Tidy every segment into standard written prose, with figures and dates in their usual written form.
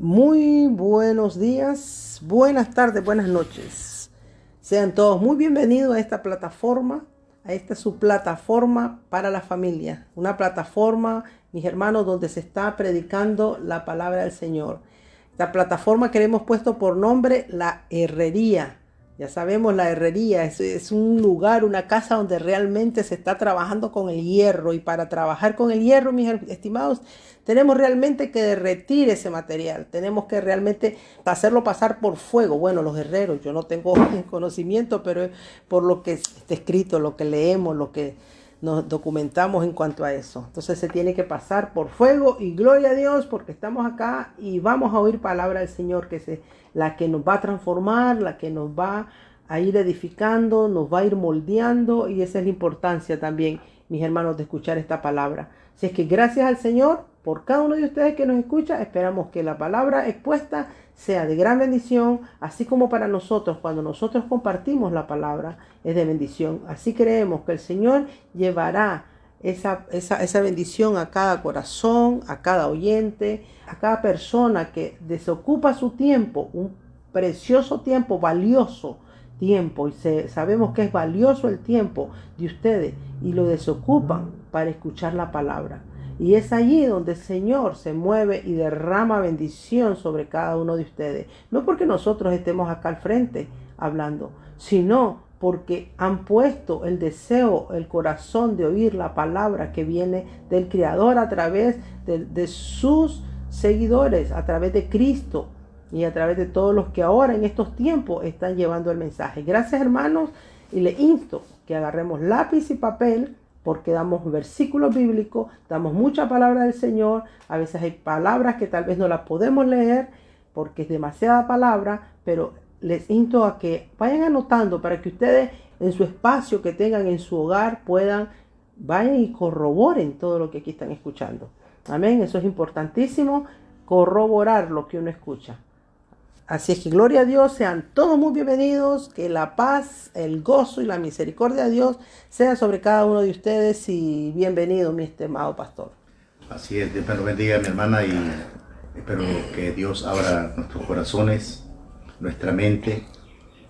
Muy buenos días, buenas tardes, buenas noches. Sean todos muy bienvenidos a esta plataforma, a esta su plataforma para la familia. Una plataforma, mis hermanos, donde se está predicando la palabra del Señor. Esta plataforma que le hemos puesto por nombre La Herrería. Ya sabemos, la herrería es un lugar, una casa donde realmente se está trabajando con el hierro. Y para trabajar con el hierro, mis estimados, tenemos realmente que derretir ese material. Tenemos que realmente hacerlo pasar por fuego. Bueno, los herreros, yo no tengo conocimiento, pero por lo que está escrito, lo que leemos, lo que nos documentamos en cuanto a eso. Entonces se tiene que pasar por fuego y gloria a Dios porque estamos acá y vamos a oír palabra del Señor, que es la que nos va a transformar, la que nos va a ir edificando, nos va a ir moldeando, y esa es la importancia también, mis hermanos, de escuchar esta palabra. Así es que gracias al Señor por cada uno de ustedes que nos escucha. Esperamos que la palabra expuesta sea de gran bendición, así como para nosotros, cuando nosotros compartimos la palabra, es de bendición. Así creemos que el Señor llevará esa bendición a cada corazón, a cada oyente, a cada persona que desocupa su tiempo, un precioso tiempo, valioso tiempo, y sabemos que es valioso el tiempo de ustedes, y lo desocupan para escuchar la palabra. Y es allí donde el Señor se mueve y derrama bendición sobre cada uno de ustedes. No porque nosotros estemos acá al frente hablando, sino porque han puesto el deseo, el corazón de oír la palabra que viene del Creador a través de sus seguidores, a través de Cristo y a través de todos los que ahora en estos tiempos están llevando el mensaje. Gracias, hermanos, y les insto que agarremos lápiz y papel, porque damos versículos bíblicos, damos mucha palabra del Señor. A veces hay palabras que tal vez no las podemos leer porque es demasiada palabra, pero les insto a que vayan anotando para que ustedes en su espacio que tengan en su hogar vayan y corroboren todo lo que aquí están escuchando. Amén, eso es importantísimo, corroborar lo que uno escucha. Así es que gloria a Dios, sean todos muy bienvenidos, que la paz, el gozo y la misericordia de Dios sea sobre cada uno de ustedes, y bienvenido, mi estimado pastor. Así es, Dios me lo bendiga, mi hermana, y espero que Dios abra nuestros corazones, nuestra mente,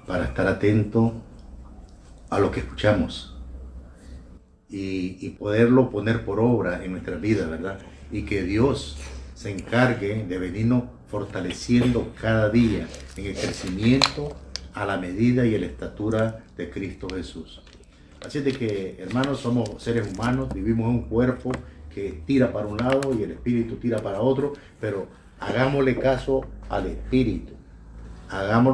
para estar atento a lo que escuchamos y poderlo poner por obra en nuestra vida, ¿verdad? Y que Dios se encargue de venirnos fortaleciendo cada día en el crecimiento a la medida y la estatura de Cristo Jesús. Así es de que, hermanos, somos seres humanos, vivimos en un cuerpo que tira para un lado y el espíritu tira para otro, pero hagámosle caso al espíritu,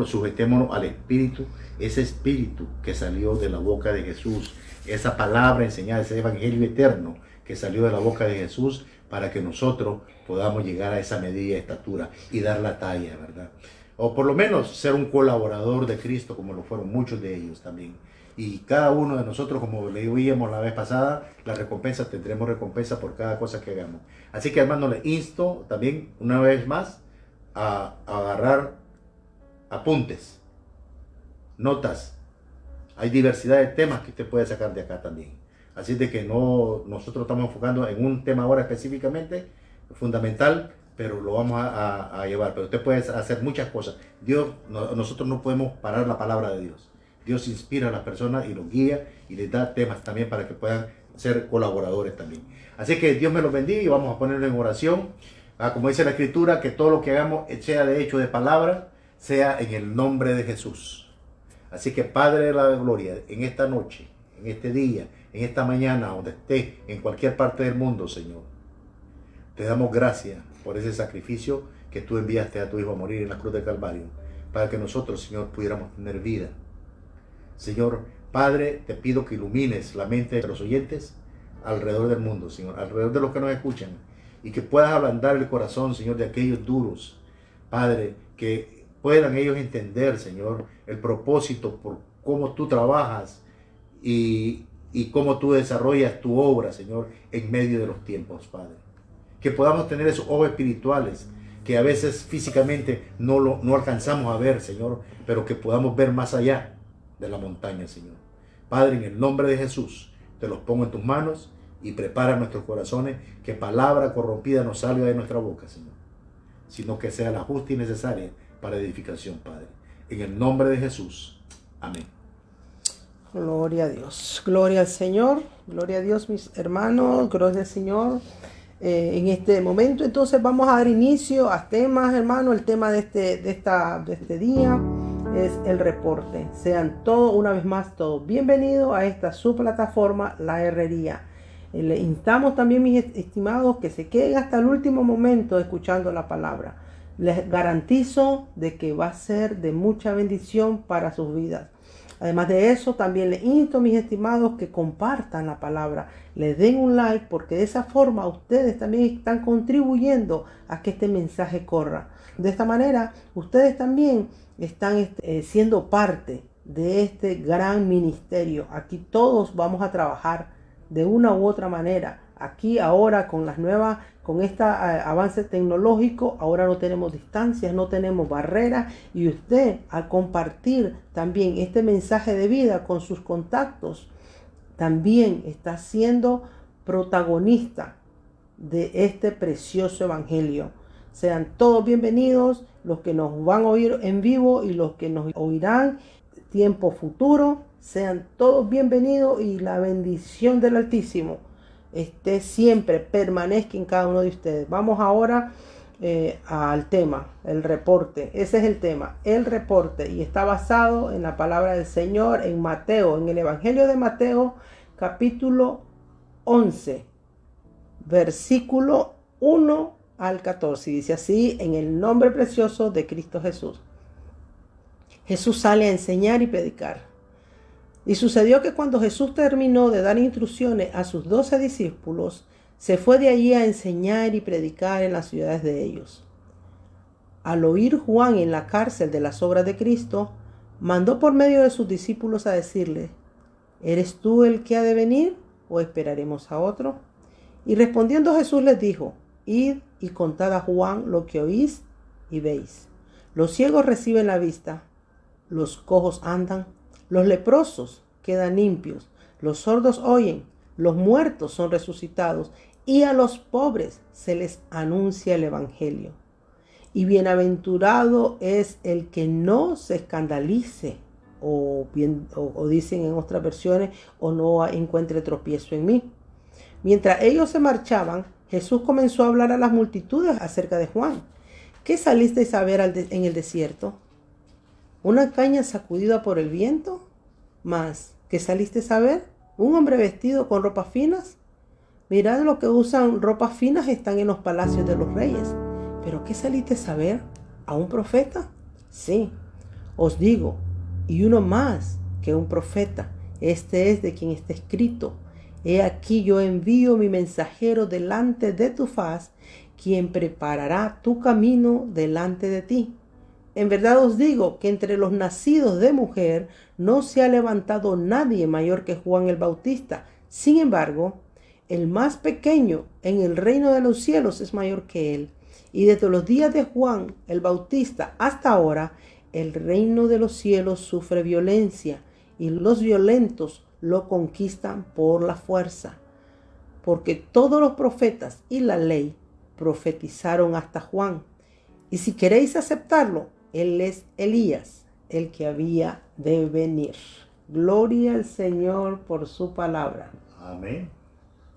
sujetémonos al espíritu, ese espíritu que salió de la boca de Jesús, esa palabra enseñada, ese evangelio eterno que salió de la boca de Jesús, para que nosotros podamos llegar a esa medida de estatura y dar la talla, ¿verdad? O por lo menos ser un colaborador de Cristo, como lo fueron muchos de ellos también. Y cada uno de nosotros, como le oíamos la vez pasada, tendremos recompensa por cada cosa que hagamos. Así que, hermano, le insto también una vez más a agarrar apuntes, notas. Hay diversidad de temas que usted puede sacar de acá también. Así de que nosotros estamos enfocando en un tema ahora específicamente, fundamental, pero lo vamos a llevar. Pero usted puede hacer muchas cosas. Nosotros no podemos parar la palabra de Dios. Dios inspira a las personas y los guía y les da temas también para que puedan ser colaboradores también. Así que Dios me los bendiga y vamos a ponerlo en oración. Como dice la Escritura, que todo lo que hagamos, sea de hecho de palabra, sea en el nombre de Jesús. Así que, Padre de la gloria, en esta noche, en este día, en esta mañana, donde esté, en cualquier parte del mundo, Señor, te damos gracias por ese sacrificio que tú enviaste a tu Hijo a morir en la cruz del Calvario, para que nosotros, Señor, pudiéramos tener vida. Señor, Padre, te pido que ilumines la mente de los oyentes alrededor del mundo, Señor, alrededor de los que nos escuchan, y que puedas ablandar el corazón, Señor, de aquellos duros, Padre, que puedan ellos entender, Señor, el propósito por cómo tú trabajas y cómo tú desarrollas tu obra, Señor, en medio de los tiempos, Padre. Que podamos tener esos ojos espirituales que a veces físicamente no alcanzamos a ver, Señor, pero que podamos ver más allá de la montaña, Señor. Padre, en el nombre de Jesús, te los pongo en tus manos y prepara nuestros corazones, que palabra corrompida no salga de nuestra boca, Señor, sino que sea la justa y necesaria para edificación, Padre. En el nombre de Jesús. Amén. Gloria a Dios, gloria al Señor, gloria a Dios, mis hermanos, gloria al Señor. En este momento entonces vamos a dar inicio a temas, hermanos. El tema de este día es el reporte. Sean todos, una vez más, todos bienvenidos a esta su plataforma, La Herrería. Le instamos también, mis estimados, que se queden hasta el último momento escuchando la palabra. Les garantizo de que va a ser de mucha bendición para sus vidas. Además de eso, también les insto, mis estimados, que compartan la palabra, les den un like, porque de esa forma ustedes también están contribuyendo a que este mensaje corra. De esta manera, ustedes también están siendo parte de este gran ministerio. Aquí todos vamos a trabajar de una u otra manera. Aquí ahora con este avance tecnológico, ahora no tenemos distancias, no tenemos barreras, y usted, al compartir también este mensaje de vida con sus contactos, también está siendo protagonista de este precioso evangelio. Sean todos bienvenidos, los que nos van a oír en vivo y los que nos oirán tiempo futuro. Sean todos bienvenidos y la bendición del Altísimo esté siempre, permanezca en cada uno de ustedes. Vamos ahora al tema, el reporte. Ese es el tema, el reporte, y está basado en la palabra del Señor en Mateo, en el Evangelio de Mateo, capítulo 11, versículo 1 al 14. Dice así: en el nombre precioso de Cristo Jesús. Jesús sale a enseñar y predicar. Y sucedió que cuando Jesús terminó de dar instrucciones a sus 12 discípulos, se fue de allí a enseñar y predicar en las ciudades de ellos. Al oír Juan en la cárcel de las obras de Cristo, mandó por medio de sus discípulos a decirle: ¿eres tú el que ha de venir o esperaremos a otro? Y respondiendo Jesús les dijo: id y contad a Juan lo que oís y veis. Los ciegos reciben la vista, los cojos andan, los leprosos quedan limpios, los sordos oyen, los muertos son resucitados, y a los pobres se les anuncia el evangelio. Y bienaventurado es el que no se escandalice, o dicen en otras versiones, o no encuentre tropiezo en mí. Mientras ellos se marchaban, Jesús comenzó a hablar a las multitudes acerca de Juan. ¿Qué salisteis a ver en el desierto? ¿Una caña sacudida por el viento? ¿Más qué saliste a ver? ¿Un hombre vestido con ropas finas? Mirad, los que usan ropas finas están en los palacios de los reyes. ¿Pero qué saliste a ver? ¿A un profeta? Sí, os digo, y uno más que un profeta. Este es de quien está escrito: he aquí yo envío mi mensajero delante de tu faz, quien preparará tu camino delante de ti. En verdad os digo que entre los nacidos de mujer no se ha levantado nadie mayor que Juan el Bautista. Sin embargo, el más pequeño en el reino de los cielos es mayor que él. Y desde los días de Juan el Bautista hasta ahora, el reino de los cielos sufre violencia, y los violentos lo conquistan por la fuerza. Porque todos los profetas y la ley profetizaron hasta Juan. Y si queréis aceptarlo, él es Elías, el que había de venir. Gloria al Señor por su palabra. Amén.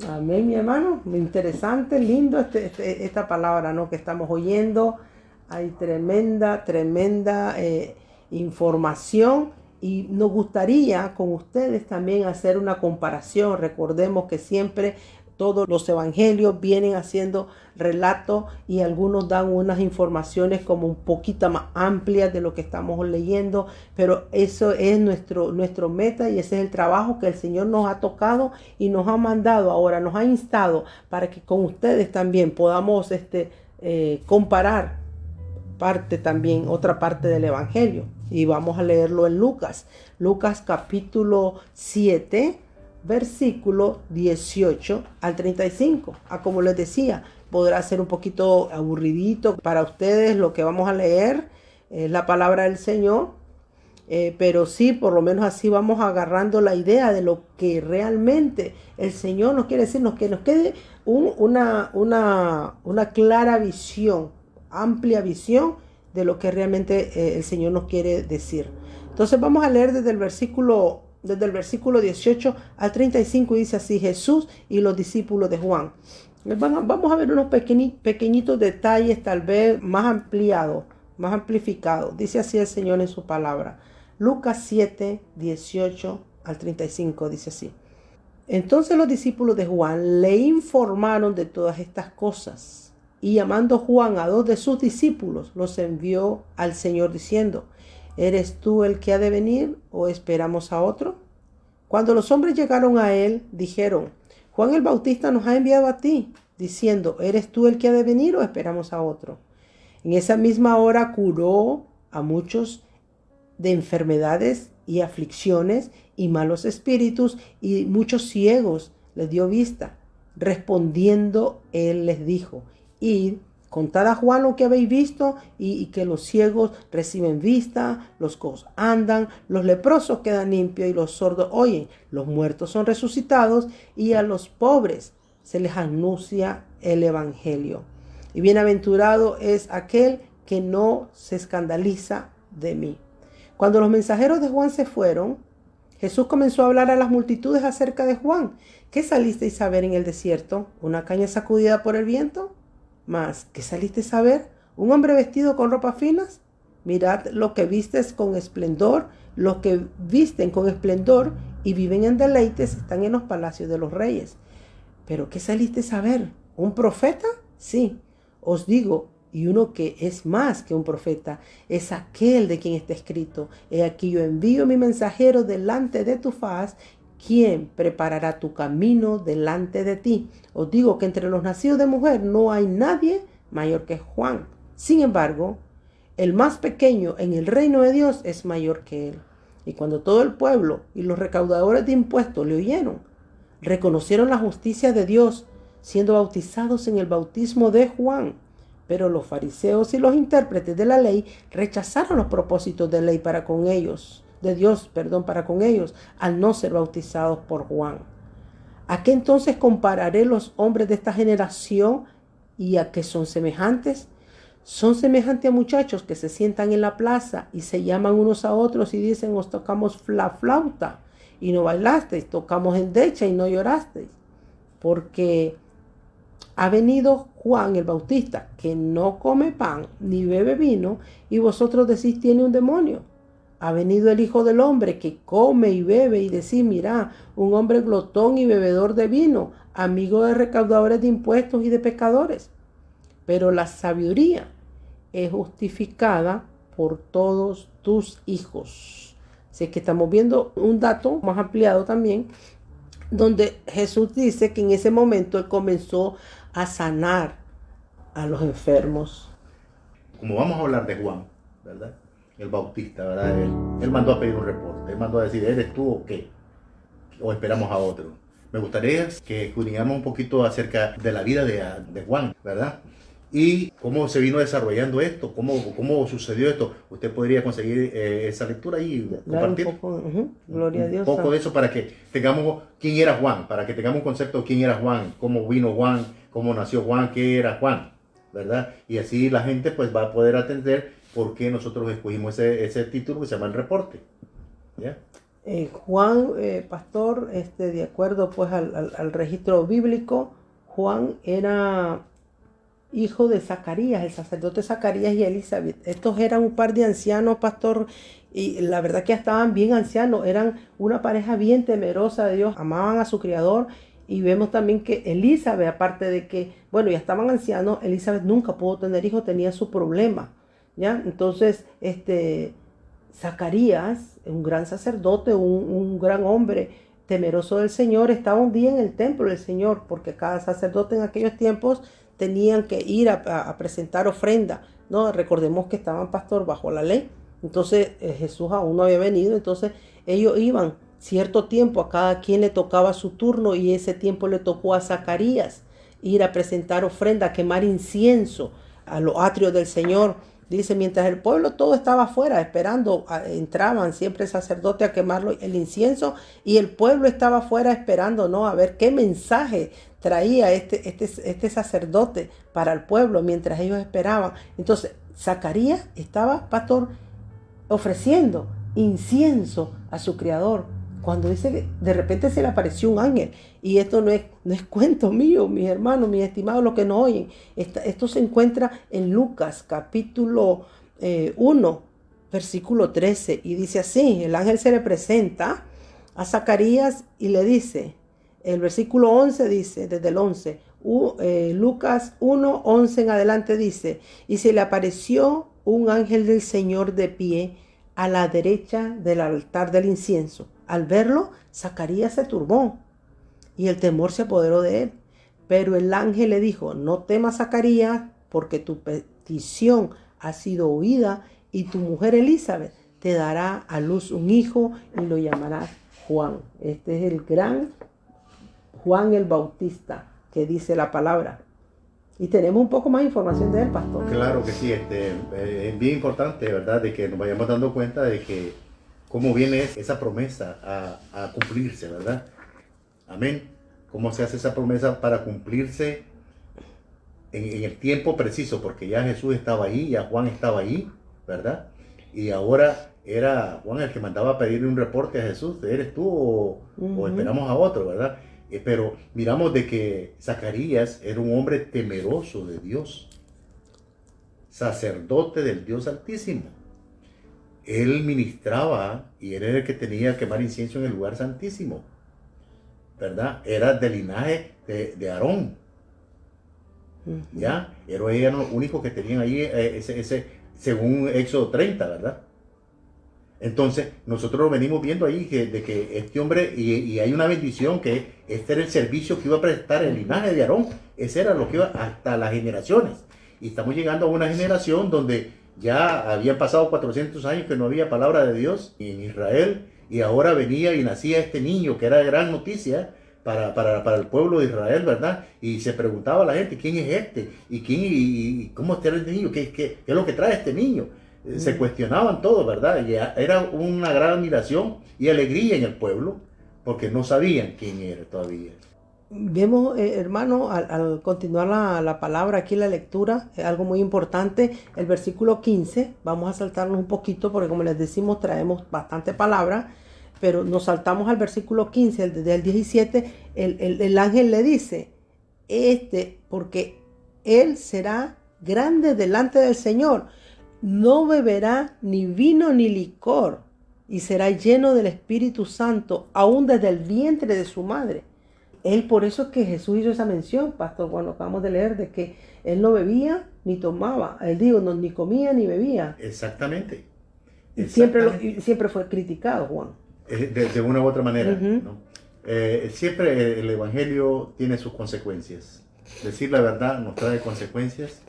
Amén, mi hermano. Interesante, lindo esta palabra, ¿no?, que estamos oyendo. Hay tremenda información, y nos gustaría con ustedes también hacer una comparación. Recordemos que siempre todos los evangelios vienen haciendo relatos, y algunos dan unas informaciones como un poquito más amplias de lo que estamos leyendo, pero eso es nuestro meta, y ese es el trabajo que el Señor nos ha tocado y nos ha mandado ahora, nos ha instado para que con ustedes también podamos comparar otra parte del evangelio. Y vamos a leerlo en Lucas capítulo 7, versículo 18 al 35. Como les decía, podrá ser un poquito aburridito para ustedes lo que vamos a leer, la palabra del Señor, pero sí, por lo menos así vamos agarrando la idea de lo que realmente el Señor nos quiere decirnos, que nos quede una clara visión amplia visión de lo que realmente el Señor nos quiere decir. Entonces vamos a leer desde el versículo 18 al 35, y dice así: Jesús y los discípulos de Juan. Vamos a ver unos pequeñitos detalles, tal vez más ampliados, más amplificados. Dice así el Señor en su palabra. Lucas 7, 18 al 35, dice así: Entonces los discípulos de Juan le informaron de todas estas cosas, y llamando Juan a 2 de sus discípulos, los envió al Señor diciendo: ¿Eres tú el que ha de venir o esperamos a otro? Cuando los hombres llegaron a él, dijeron: Juan el Bautista nos ha enviado a ti, diciendo: ¿Eres tú el que ha de venir o esperamos a otro? En esa misma hora curó a muchos de enfermedades y aflicciones y malos espíritus, y muchos ciegos les dio vista. Respondiendo él les dijo: Id, contad a Juan lo que habéis visto, y que los ciegos reciben vista, los cojos andan, los leprosos quedan limpios y los sordos oyen, los muertos son resucitados, y a los pobres se les anuncia el evangelio. Y bienaventurado es aquel que no se escandaliza de mí. Cuando los mensajeros de Juan se fueron, Jesús comenzó a hablar a las multitudes acerca de Juan. ¿Qué salisteis a ver en el desierto? ¿Una caña sacudida por el viento? Mas, ¿qué salisteis a ver? ¿Un hombre vestido con ropas finas? Mirad lo que vistes con esplendor. Los que visten con esplendor y viven en deleites están en los palacios de los reyes. ¿Pero qué salisteis a ver? ¿Un profeta? Sí, os digo, y uno que es más que un profeta, es aquel de quien está escrito: He aquí yo envío mi mensajero delante de tu faz, quien preparará tu camino delante de ti. Os digo que entre los nacidos de mujer no hay nadie mayor que Juan. Sin embargo, el más pequeño en el reino de Dios es mayor que él. Y cuando todo el pueblo y los recaudadores de impuestos le oyeron, reconocieron la justicia de Dios, siendo bautizados en el bautismo de Juan. Pero los fariseos y los intérpretes de la ley rechazaron los propósitos de ley para con ellos, al no ser bautizados por Juan. ¿A qué entonces compararé los hombres de esta generación y a qué son semejantes? Son semejantes a muchachos que se sientan en la plaza y se llaman unos a otros y dicen: Os tocamos la flauta y no bailasteis, tocamos endecha y no llorasteis. Porque ha venido Juan el Bautista, que no come pan ni bebe vino, y vosotros decís: tiene un demonio. Ha venido el Hijo del Hombre, que come y bebe, y decís: mirá, un hombre glotón y bebedor de vino, amigo de recaudadores de impuestos y de pecadores. Pero la sabiduría es justificada por todos tus hijos. Así que estamos viendo un dato más ampliado también, donde Jesús dice que en ese momento él comenzó a sanar a los enfermos. Como vamos a hablar de Juan, ¿verdad? El Bautista, ¿verdad? Él mandó a pedir un reporte, él mandó a decir: ¿eres tú o qué? ¿O esperamos a otro? Me gustaría que escudriñáramos un poquito acerca de la vida de Juan, ¿verdad? Y cómo se vino desarrollando esto, cómo sucedió esto. Usted podría conseguir esa lectura y compartir un poco, gloria a Dios, un poco de eso, para que tengamos quién era Juan, para que tengamos un concepto de quién era Juan, cómo vino Juan, cómo nació Juan, qué era Juan, ¿verdad? Y así la gente pues va a poder atender por qué nosotros escogimos ese título que se llama El Reporte. ¿Ya? Juan, pastor, de acuerdo pues al registro bíblico, Juan era hijo de Zacarías, el sacerdote Zacarías y Elizabeth. Estos eran un par de ancianos, pastor, y la verdad que ya estaban bien ancianos, eran una pareja bien temerosa de Dios, amaban a su criador. Y vemos también que Elizabeth, aparte de que, bueno, ya estaban ancianos, Elizabeth nunca pudo tener hijos, tenía su problema, ¿ya? Entonces, Zacarías, un gran sacerdote, un gran hombre temeroso del Señor, estaba un día en el templo del Señor, porque cada sacerdote en aquellos tiempos tenían que ir a presentar ofrenda, ¿no? Recordemos que estaban, pastor, bajo la ley. Entonces Jesús aún no había venido, entonces ellos iban cierto tiempo, a cada quien le tocaba su turno, y ese tiempo le tocó a Zacarías ir a presentar ofrenda, a quemar incienso a los atrios del Señor. Dice, mientras el pueblo todo estaba afuera esperando, entraban siempre el sacerdote a quemarlo el incienso y el pueblo estaba afuera esperando, ¿no? A ver qué mensaje traía este sacerdote para el pueblo mientras ellos esperaban. Entonces, Zacarías estaba, pastor, ofreciendo incienso a su creador. Cuando dice que de repente se le apareció un ángel, y esto no es cuento mío, mis hermanos, mis estimados, los que nos oyen. Esto se encuentra en Lucas capítulo 1, versículo 13, y dice así: el ángel se le presenta a Zacarías y le dice, el versículo 11 dice, desde el 11, Lucas 1, 11 en adelante dice, y se le apareció un ángel del Señor de pie a la derecha del altar del incienso. Al verlo, Zacarías se turbó y el temor se apoderó de él. Pero el ángel le dijo, no temas, Zacarías, porque tu petición ha sido oída y tu mujer Elizabeth te dará a luz un hijo y lo llamarás Juan. Este es el gran Juan el Bautista que dice la palabra. Y tenemos un poco más de información de él, pastor. Claro que sí, es bien importante, ¿verdad? De que nos vayamos dando cuenta de que cómo viene esa promesa a cumplirse, ¿verdad? Amén. Cómo se hace esa promesa para cumplirse en el tiempo preciso, porque ya Jesús estaba ahí, ya Juan estaba ahí, ¿verdad? Y ahora era Juan el que mandaba a pedirle un reporte a Jesús, ¿eres tú o esperamos a otro, ¿verdad? Pero miramos de que Zacarías era un hombre temeroso de Dios, sacerdote del Dios Altísimo. Él ministraba y él era el que tenía que quemar incienso en el lugar santísimo, ¿verdad? Era del linaje de Aarón, ¿ya? Ellos eran los únicos que tenían ahí según Éxodo 30, ¿verdad? Entonces, nosotros lo venimos viendo ahí de que este hombre, y hay una bendición que este era el servicio que iba a prestar el linaje de Aarón, ese era lo que iba hasta las generaciones. Y estamos llegando a una generación donde ya habían pasado 400 años que no había palabra de Dios en Israel, y ahora venía y nacía este niño, que era gran noticia para el pueblo de Israel, ¿verdad? Y se preguntaba a la gente, ¿quién es este? ¿Y cómo está este niño? ¿Qué es lo que trae este niño? Se cuestionaban todo, ¿verdad? Y era una gran admiración y alegría en el pueblo, porque no sabían quién era todavía. Vemos, hermano, al continuar la palabra aquí, la lectura, algo muy importante, el versículo 15, vamos a saltarnos un poquito, porque como les decimos, traemos bastante palabra, pero nos saltamos al versículo 15, del 17, el ángel le dice, porque él será grande delante del Señor, no beberá ni vino ni licor, y será lleno del Espíritu Santo, aún desde el vientre de su madre. Él, por eso es que Jesús hizo esa mención, pastor, cuando acabamos de leer, de que él no bebía ni tomaba. Él dijo, no, ni comía ni bebía. Exactamente. Y siempre fue criticado, Juan. De una u otra manera, ¿no? Siempre el Evangelio tiene sus consecuencias. Decir la verdad nos trae consecuencias.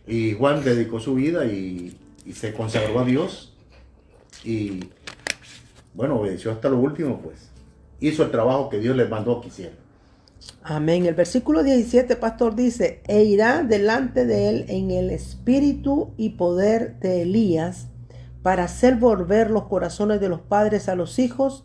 Y Juan dedicó su vida y se consagró a Dios. Y bueno, obedeció hasta lo último, pues. Hizo el trabajo que Dios le mandó que hiciera. Amén. El versículo 17, pastor, dice, e irá delante de él en el espíritu y poder de Elías, para hacer volver los corazones de los padres a los hijos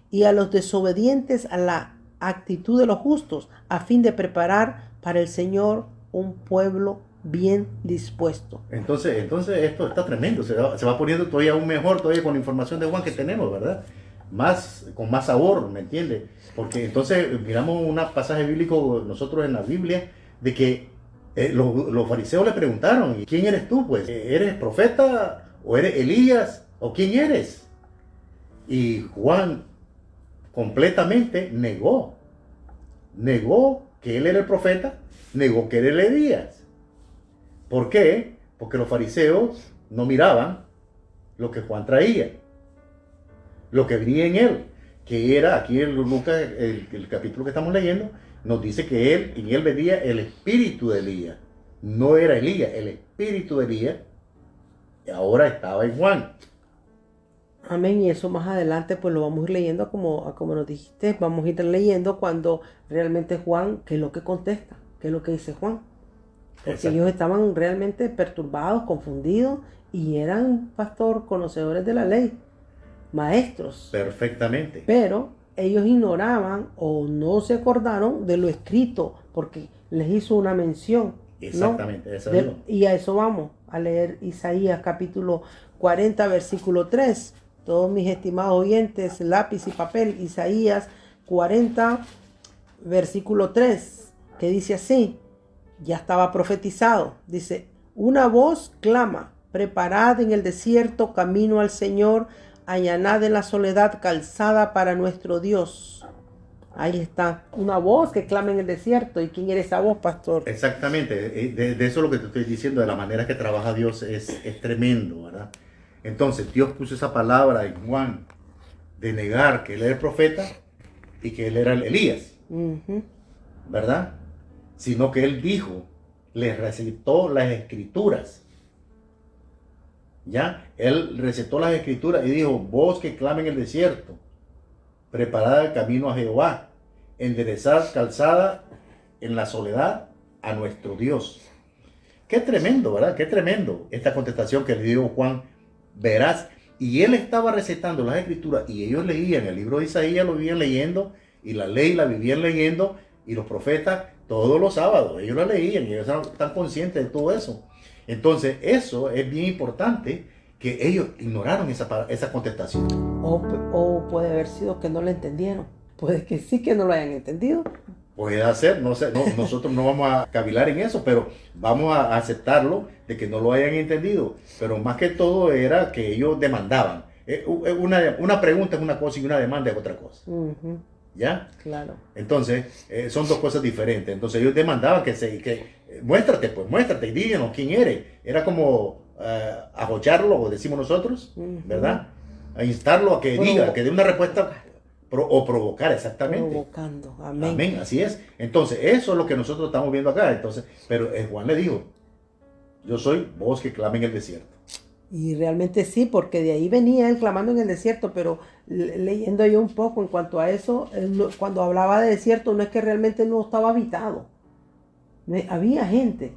y a los desobedientes a la actitud de los justos, a fin de preparar para el Señor un pueblo bien dispuesto. Entonces esto está tremendo, se va poniendo todavía aún mejor, todavía con la información de Juan que tenemos, ¿verdad? Con más sabor, ¿me entiendes? Porque entonces miramos un pasaje bíblico nosotros en la Biblia de que los fariseos le preguntaron, ¿quién eres tú? Pues, ¿eres profeta o eres Elías o quién eres? Y Juan completamente negó que él era el profeta, negó que era el Elías. ¿Por qué? Porque los fariseos no miraban lo que Juan traía, lo que venía en él, que era, aquí en Lucas, el capítulo que estamos leyendo, nos dice que en él venía el espíritu de Elías. No era Elías, el espíritu de Elías, y ahora estaba en Juan. Amén, y eso más adelante pues lo vamos a ir leyendo como nos dijiste, vamos a ir leyendo cuando realmente Juan, ¿qué es lo que contesta? ¿Qué es lo que dice Juan? porque Exacto. ellos estaban realmente perturbados, confundidos, y eran, pastor, conocedores de la ley, maestros. Perfectamente. Pero ellos ignoraban o no se acordaron de lo escrito, porque les hizo una mención. Exactamente, ¿no? eso digo. Y a eso vamos, a leer Isaías capítulo 40, versículo 3. Todos mis estimados oyentes, lápiz y papel, Isaías 40, versículo 3, que dice así, ya estaba profetizado, dice, una voz clama, preparad en el desierto camino al Señor, allanad en la soledad calzada para nuestro Dios. Ahí está, una voz que clama en el desierto. ¿Y quién era esa voz, pastor? Exactamente, de eso es lo que te estoy diciendo, de la manera que trabaja Dios es tremendo, ¿verdad? Entonces Dios puso esa palabra en Juan de negar que él era el profeta y que él era el Elías, ¿verdad? Sino que él dijo, les recitó las escrituras, ¿ya? Él recitó las escrituras y dijo, voz que clama en el desierto, preparad el camino a Jehová, enderezad calzada en la soledad a nuestro Dios. Qué tremendo, ¿verdad? Qué tremendo esta contestación que le dio Juan, verás. Y él estaba recetando las escrituras y ellos leían el libro de Isaías, lo vivían leyendo, y la ley la vivían leyendo, y los profetas todos los sábados, ellos la leían y ellos están conscientes de todo eso. Entonces eso es bien importante, que ellos ignoraron esa contestación. O puede haber sido que no lo entendieron. Puede que sí que no lo hayan entendido. Puede ser, no sé, no, nosotros no vamos a cavilar en eso, pero vamos a aceptarlo de que no lo hayan entendido. Pero más que todo era que ellos demandaban. Una pregunta es una cosa y una demanda es otra cosa. ¿Ya? Claro. Entonces, son dos cosas diferentes. Entonces ellos demandaban muéstrate, díganos quién eres. Era como ajocharlo, o decimos nosotros, ¿verdad? A instarlo a que diga, que dé una respuesta o provocar, exactamente. Provocando, amén. Amén, así es. Entonces, eso es lo que nosotros estamos viendo acá. Entonces, pero Juan le dijo, yo soy voz que clama en el desierto. Y realmente sí, porque de ahí venía él clamando en el desierto, pero leyendo yo un poco en cuanto a eso, cuando hablaba de desierto, no es que realmente no estaba habitado. Había gente,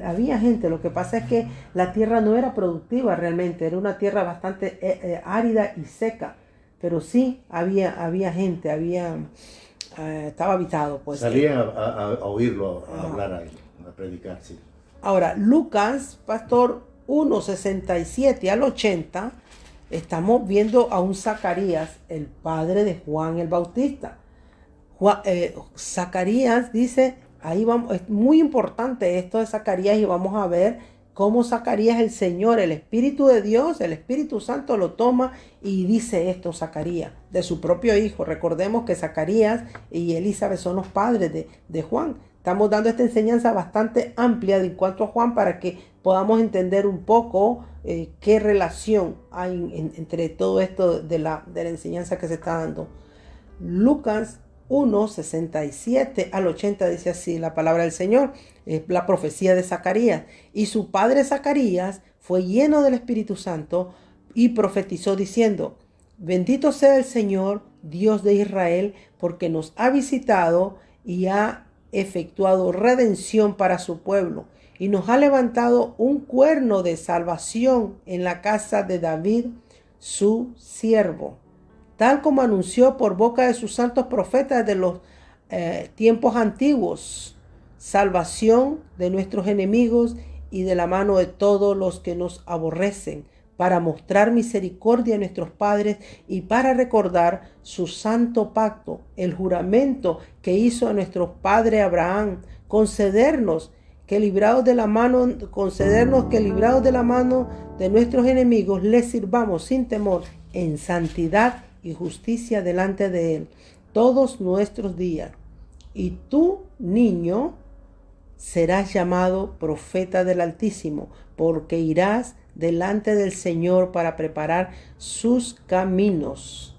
había gente. Lo que pasa es que la tierra no era productiva realmente, era una tierra bastante árida y seca. Pero sí había gente, estaba habitado. Pues. Salían a oírlo, a hablar, a predicar, sí. Ahora, Lucas, pastor, 1:67 al 80, estamos viendo a un Zacarías, el padre de Juan el Bautista. Zacarías dice, ahí vamos, es muy importante esto de Zacarías, y vamos a ver cómo Zacarías, el Señor, el Espíritu de Dios, el Espíritu Santo lo toma y dice esto, Zacarías, de su propio hijo. Recordemos que Zacarías y Elizabeth son los padres de Juan. Estamos dando esta enseñanza bastante amplia en cuanto a Juan para que podamos entender un poco qué relación hay entre todo esto de la enseñanza que se está dando. Lucas 1:67 al 80 dice así la palabra del Señor, la profecía de Zacarías. Y su padre Zacarías fue lleno del Espíritu Santo y profetizó diciendo, bendito sea el Señor, Dios de Israel, porque nos ha visitado y ha efectuado redención para su pueblo, y nos ha levantado un cuerno de salvación en la casa de David, su siervo, tal como anunció por boca de sus santos profetas de los tiempos antiguos, salvación de nuestros enemigos y de la mano de todos los que nos aborrecen, para mostrar misericordia a nuestros padres y para recordar su santo pacto, el juramento que hizo a nuestro padre Abraham, concedernos que librados de la mano de nuestros enemigos, les sirvamos sin temor en santidad y justicia delante de él todos nuestros días. Y tú, niño, serás llamado profeta del Altísimo, porque irás delante del Señor para preparar sus caminos,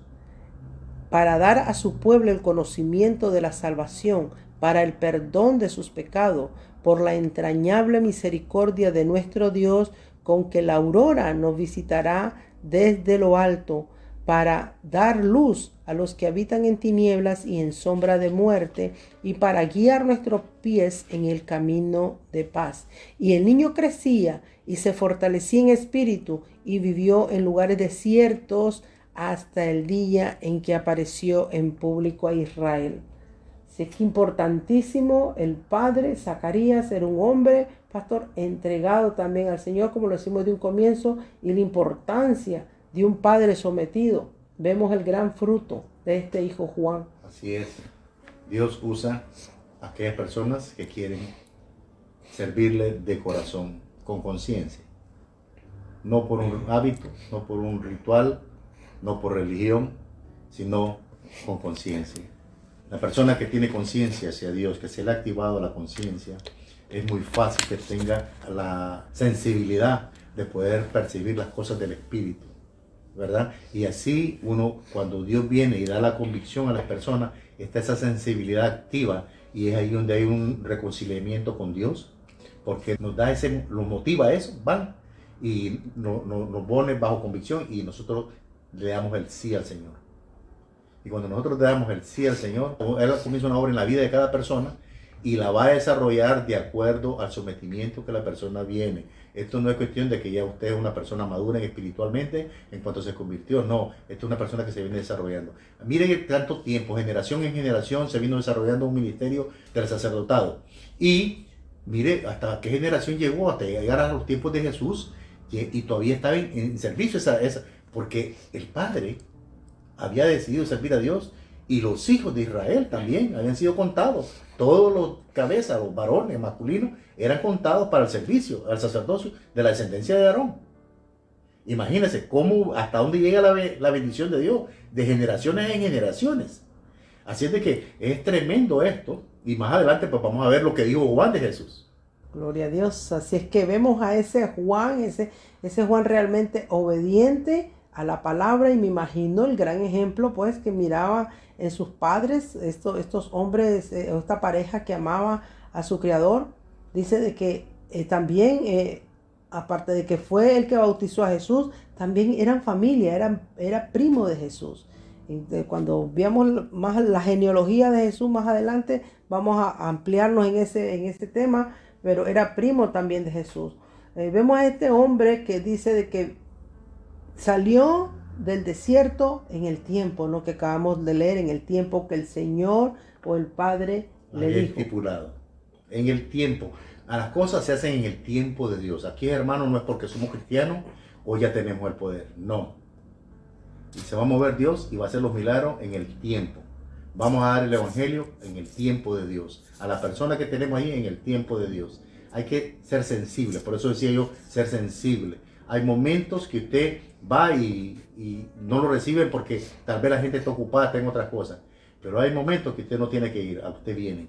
para dar a su pueblo el conocimiento de la salvación, para el perdón de sus pecados, por la entrañable misericordia de nuestro Dios, con que la aurora nos visitará desde lo alto, para dar luz a los que habitan en tinieblas y en sombra de muerte, y para guiar nuestros pies en el camino de paz. Y el niño crecía y se fortalecía en espíritu y vivió en lugares desiertos hasta el día en que apareció en público a Israel. Así que importantísimo, el padre Zacarías era un hombre, pastor, entregado también al Señor, como lo decimos de un comienzo, y la importancia de un padre sometido. Vemos el gran fruto de este hijo Juan. Así es. Dios usa a aquellas personas que quieren servirle de corazón, con conciencia. No por un hábito, no por un ritual, no por religión, sino con conciencia. La persona que tiene conciencia hacia Dios, que se le ha activado la conciencia, es muy fácil que tenga la sensibilidad de poder percibir las cosas del Espíritu, ¿verdad? Y así uno, cuando Dios viene y da la convicción a las personas, está esa sensibilidad activa, y es ahí donde hay un reconciliamiento con Dios, porque nos motiva a eso, van y nos pone bajo convicción, y nosotros le damos el sí al Señor. Y cuando nosotros le damos el sí al Señor, Él comienza una obra en la vida de cada persona y la va a desarrollar de acuerdo al sometimiento que la persona viene. Esto no es cuestión de que ya usted es una persona madura espiritualmente en cuanto se convirtió. No, esto es una persona que se viene desarrollando. Miren tanto tiempo, generación en generación, se vino desarrollando un ministerio del sacerdotado. Y mire hasta qué generación llegó, hasta llegar a los tiempos de Jesús, y todavía estaba en servicio porque el Padre había decidido servir a Dios, y los hijos de Israel también habían sido contados. Todos los cabezas, los varones masculinos, eran contados para el servicio, al sacerdocio de la descendencia de Aarón. Imagínense cómo, hasta dónde llega la bendición de Dios, de generaciones en generaciones. Así es de que es tremendo esto, y más adelante pues vamos a ver lo que dijo Juan de Jesús. Gloria a Dios. Así es que vemos a ese Juan, ese Juan realmente obediente a la palabra, y me imagino el gran ejemplo pues que miraba en sus padres, estos hombres, esta pareja que amaba a su Creador. Dice de que también, aparte de que fue el que bautizó a Jesús, también eran familia, era primo de Jesús. Cuando veamos más la genealogía de Jesús más adelante, vamos a ampliarnos en ese tema, pero era primo también de Jesús. Vemos a este hombre que dice de que salió del desierto en el tiempo, ¿no?, que acabamos de leer, en el tiempo que el Señor o el Padre le dijo. Estipulado. En el tiempo. A las cosas se hacen en el tiempo de Dios. Aquí, hermano, no es porque somos cristianos o ya tenemos el poder. No. Y se va a mover Dios y va a hacer los milagros en el tiempo. Vamos a dar el evangelio en el tiempo de Dios. A la persona que tenemos ahí en el tiempo de Dios. Hay que ser sensible. Por eso decía yo, ser sensible. Hay momentos que usted va y no lo reciben porque tal vez la gente está ocupada, está en otras cosas. Pero hay momentos que usted no tiene que ir, a usted viene.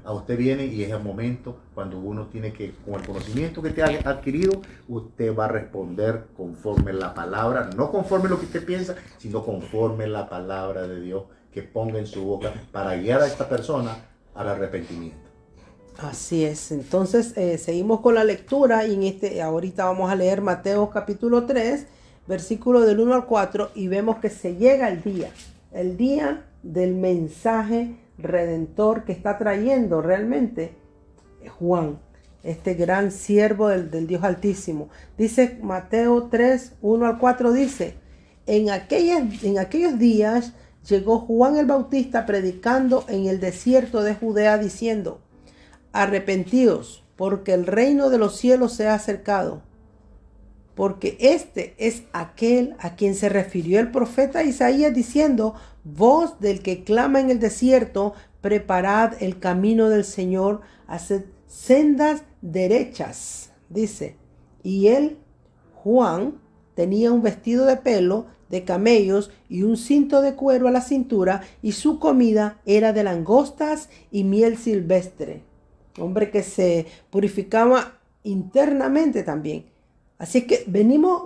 A usted viene, y es el momento cuando uno tiene que, con el conocimiento que te ha adquirido, usted va a responder conforme la palabra, no conforme lo que usted piensa, sino conforme la palabra de Dios que ponga en su boca para guiar a esta persona al arrepentimiento. Así es. Entonces seguimos con la lectura, y ahorita vamos a leer Mateo capítulo 3, versículo del 1 al 4, y vemos que se llega el día del mensaje redentor que está trayendo realmente Juan, este gran siervo del Dios Altísimo. Dice Mateo 3, 1 al 4, dice: en aquellos días llegó Juan el Bautista predicando en el desierto de Judea, diciendo: arrepentíos, porque el reino de los cielos se ha acercado. Porque este es aquel a quien se refirió el profeta Isaías, diciendo: voz del que clama en el desierto, preparad el camino del Señor, haced sendas derechas. Dice: y él, Juan, tenía un vestido de pelo de camellos y un cinto de cuero a la cintura, y su comida era de langostas y miel silvestre. Hombre que se purificaba internamente también. Así que vemos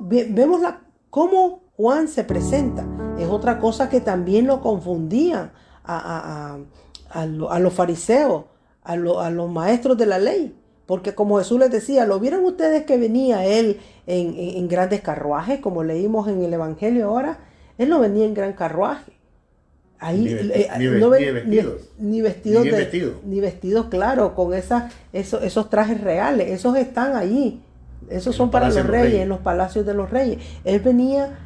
cómo Juan se presenta. Es otra cosa que también lo confundían a los fariseos, a los maestros de la ley, Porque como Jesús les decía, ¿lo vieron ustedes que venía él en grandes carruajes, como leímos en el Evangelio ahora? Él no venía en gran carruaje. Ahí ni vestidos, claro, con esos trajes reales. Esos están allí. Esos son para los reyes, en los palacios de los reyes. Él venía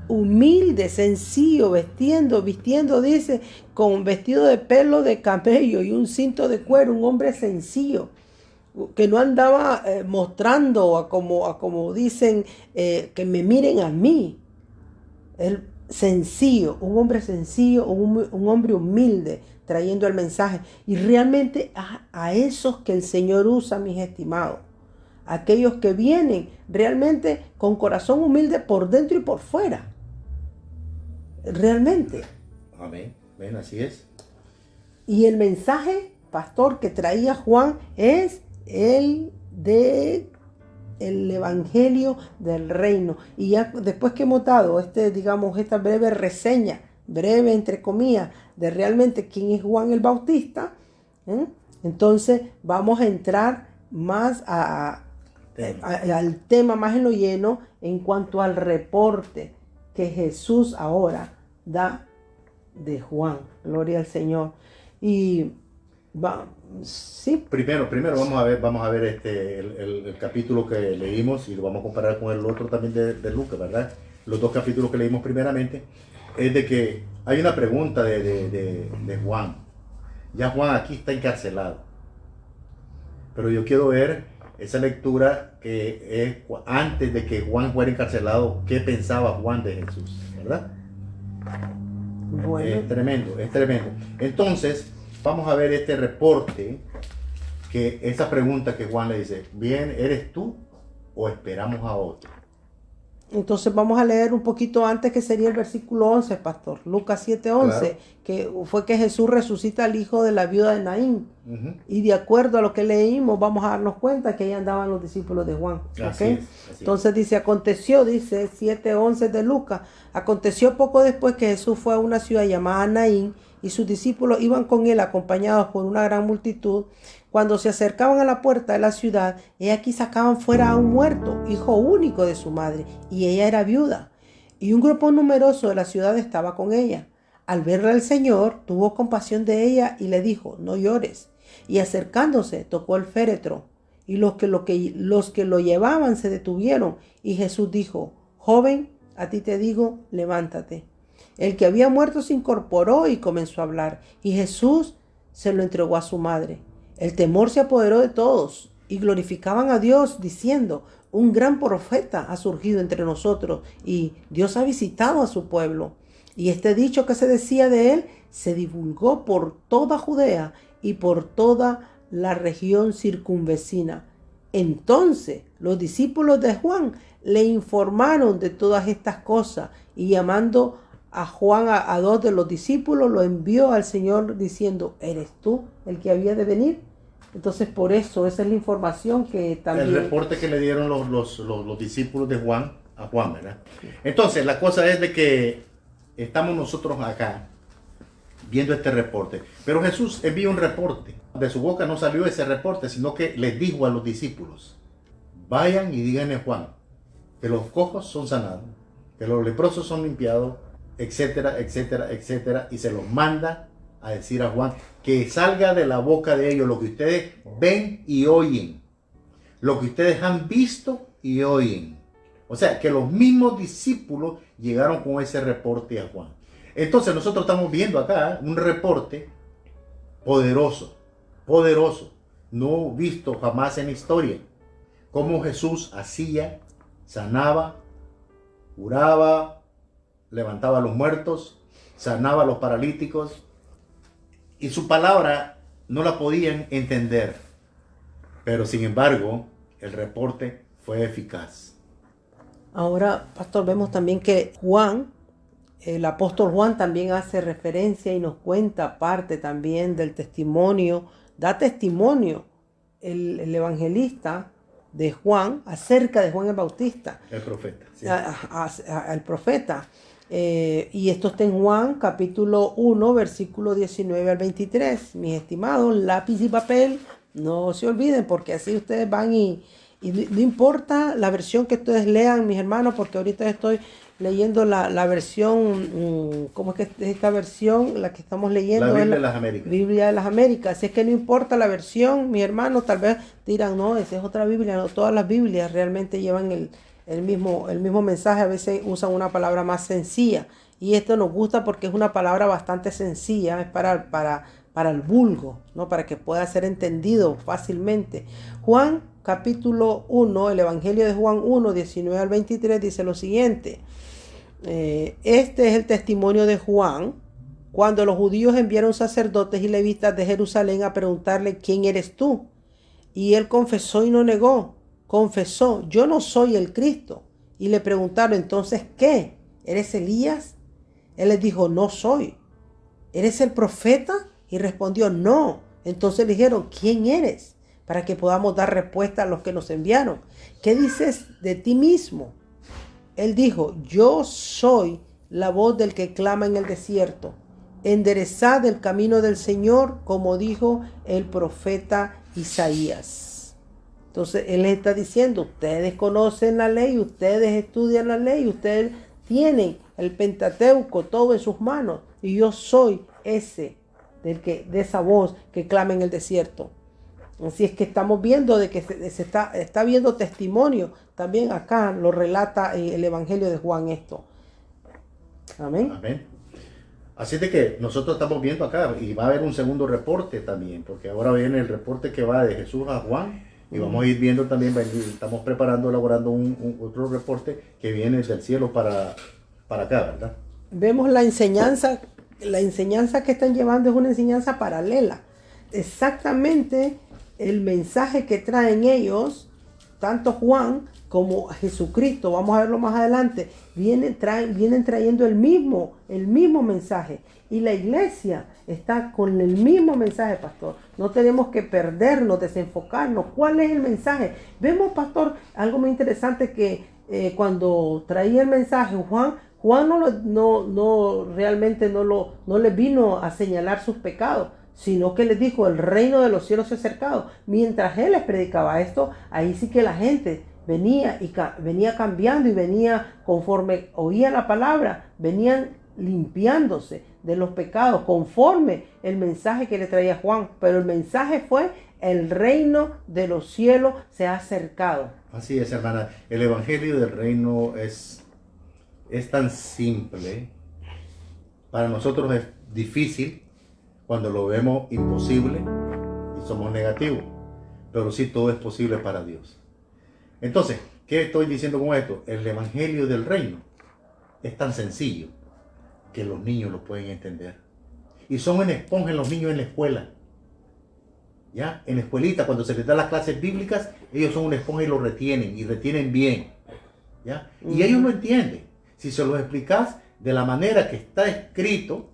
humilde, sencillo, vistiendo, dice, con vestido de pelo de camello y un cinto de cuero, un hombre sencillo, que no andaba mostrando a como dicen, que me miren a mí. Él sencillo, un hombre sencillo, un hombre humilde, trayendo el mensaje. Y realmente a esos que el Señor usa, mis estimados, aquellos que vienen realmente con corazón humilde por dentro y por fuera. Realmente. Amén. Ven, así es. Y el mensaje, pastor, que traía Juan es el de el evangelio del reino. Y ya después que hemos dado esta breve reseña, breve entre comillas, de realmente quién es Juan el Bautista, entonces vamos a entrar más al tema, más en lo lleno, en cuanto al reporte que Jesús ahora da de Juan. Gloria al Señor. Y sí. Primero vamos a ver el capítulo que leímos y lo vamos a comparar con el otro también de Lucas, ¿verdad? Los dos capítulos que leímos primeramente es de que hay una pregunta de Juan. Ya Juan aquí está encarcelado, pero yo quiero ver esa lectura que es antes de que Juan fuera encarcelado. ¿Qué pensaba Juan de Jesús? ¿Verdad? Bueno. Es tremendo. Entonces, vamos a ver este reporte, que esa pregunta que Juan le dice, ¿bien eres tú o esperamos a otro? Entonces vamos a leer un poquito antes, que sería el versículo 11, pastor. Lucas 7:11, claro. Que fue que Jesús resucita al hijo de la viuda de Naín. Uh-huh. Y de acuerdo a lo que leímos, vamos a darnos cuenta que ahí andaban los discípulos de Juan. Así es. Entonces dice 7:11 de Lucas, aconteció poco después que Jesús fue a una ciudad llamada Naín, y sus discípulos iban con él acompañados por una gran multitud. Cuando se acercaban a la puerta de la ciudad, he aquí sacaban fuera a un muerto, hijo único de su madre, y ella era viuda. Y un grupo numeroso de la ciudad estaba con ella. Al verla el Señor, tuvo compasión de ella y le dijo, no llores. Y acercándose, tocó el féretro, y los que lo llevaban se detuvieron. Y Jesús dijo, joven, a ti te digo, levántate. El que había muerto se incorporó y comenzó a hablar, y Jesús se lo entregó a su madre. El temor se apoderó de todos y glorificaban a Dios diciendo, un gran profeta ha surgido entre nosotros y Dios ha visitado a su pueblo. Y este dicho que se decía de él se divulgó por toda Judea y por toda la región circunvecina. Entonces los discípulos de Juan le informaron de todas estas cosas, y llamando a Juan a dos de los discípulos, lo envió al Señor diciendo, ¿eres tú el que había de venir? Entonces por eso, esa es la información que también... El reporte que le dieron los discípulos de Juan a Juan, ¿verdad? Entonces la cosa es de que estamos nosotros acá viendo este reporte, pero Jesús envió un reporte. De su boca no salió ese reporte, sino que les dijo a los discípulos, vayan y díganle a Juan que los cojos son sanados, que los leprosos son limpiados, etcétera, etcétera, etcétera, y se los manda a decir a Juan que salga de la boca de ellos lo que ustedes ven y oyen, lo que ustedes han visto y oyen. O sea, que los mismos discípulos llegaron con ese reporte a Juan. Entonces nosotros estamos viendo acá un reporte poderoso, no visto jamás en la historia, cómo Jesús hacía, sanaba, curaba, levantaba a los muertos, sanaba a los paralíticos, y su palabra no la podían entender, pero sin embargo el reporte fue eficaz. Ahora, pastor, vemos también que Juan, el apóstol Juan, también hace referencia y nos cuenta parte también del testimonio, da testimonio el evangelista de Juan acerca de Juan el Bautista. El profeta. Sí. El profeta. Y esto está en Juan capítulo 1, versículo 19 al 23. Mis estimados, lápiz y papel No se olviden, porque así ustedes van y no importa la versión que ustedes lean, mis hermanos, porque ahorita estoy leyendo la versión, ¿cómo es que es esta versión? La que estamos leyendo La Biblia es de las Américas. Biblia de las Américas. Así es que no importa la versión, mis hermanos, tal vez dirán, no, esa es otra Biblia. No, todas las Biblias realmente llevan el mismo mensaje. A veces usan una palabra más sencilla. Y esto nos gusta porque es una palabra bastante sencilla, es para el vulgo, ¿no? Para que pueda ser entendido fácilmente. Juan capítulo 1, el Evangelio de Juan 1, 19 al 23 dice lo siguiente. Este es el testimonio de Juan cuando los judíos enviaron sacerdotes y levitas de Jerusalén a preguntarle: ¿quién eres tú? Y él confesó y no negó. Confesó: yo no soy el Cristo. Y le preguntaron: entonces, ¿qué? ¿Eres Elías? Él les dijo: no soy. ¿Eres el profeta? Y respondió: no. Entonces le dijeron: ¿quién eres? Para que podamos dar respuesta a los que nos enviaron. ¿Qué dices de ti mismo? Él dijo: yo soy la voz del que clama en el desierto. Enderezad el camino del Señor, como dijo el profeta Isaías. Entonces él está diciendo: ustedes conocen la ley, ustedes estudian la ley, ustedes tienen el Pentateuco todo en sus manos, y yo soy ese de esa voz que clama en el desierto. Así es que estamos viendo de que se está viendo testimonio. También acá lo relata el Evangelio de Juan esto. Amén. Amén. Así de que nosotros estamos viendo acá, y va a haber un segundo reporte también, porque ahora viene el reporte que va de Jesús a Juan, y vamos a ir viendo también, estamos preparando, elaborando otro reporte que viene del cielo para acá, ¿verdad? Vemos la enseñanza que están llevando es una enseñanza paralela. Exactamente el mensaje que traen ellos, tanto Juan como Jesucristo, vamos a verlo más adelante, vienen trayendo el mismo mensaje. Y la iglesia está con el mismo mensaje, pastor. No tenemos que perdernos, desenfocarnos. ¿Cuál es el mensaje? Vemos, pastor, algo muy interesante que cuando traía el mensaje, Juan realmente no le vino a señalar sus pecados, sino que les dijo: el reino de los cielos se ha acercado. Mientras él les predicaba esto, ahí sí que la gente venía cambiando, y venía conforme oía la palabra, venían limpiándose de los pecados conforme el mensaje que le traía Juan. Pero el mensaje fue: el reino de los cielos se ha acercado. Así es, hermana. El evangelio del reino es tan simple. Para nosotros es difícil cuando lo vemos imposible y somos negativos, pero sí, todo es posible para Dios. Entonces, ¿qué estoy diciendo con esto? El evangelio del reino es tan sencillo que los niños lo pueden entender. Y son en esponja los niños en la escuela. ¿Ya? En la escuelita, cuando se les da las clases bíblicas, ellos son una esponja y lo retienen, y retienen bien. ¿Ya? Y ellos lo entienden. Si se los explicas de la manera que está escrito,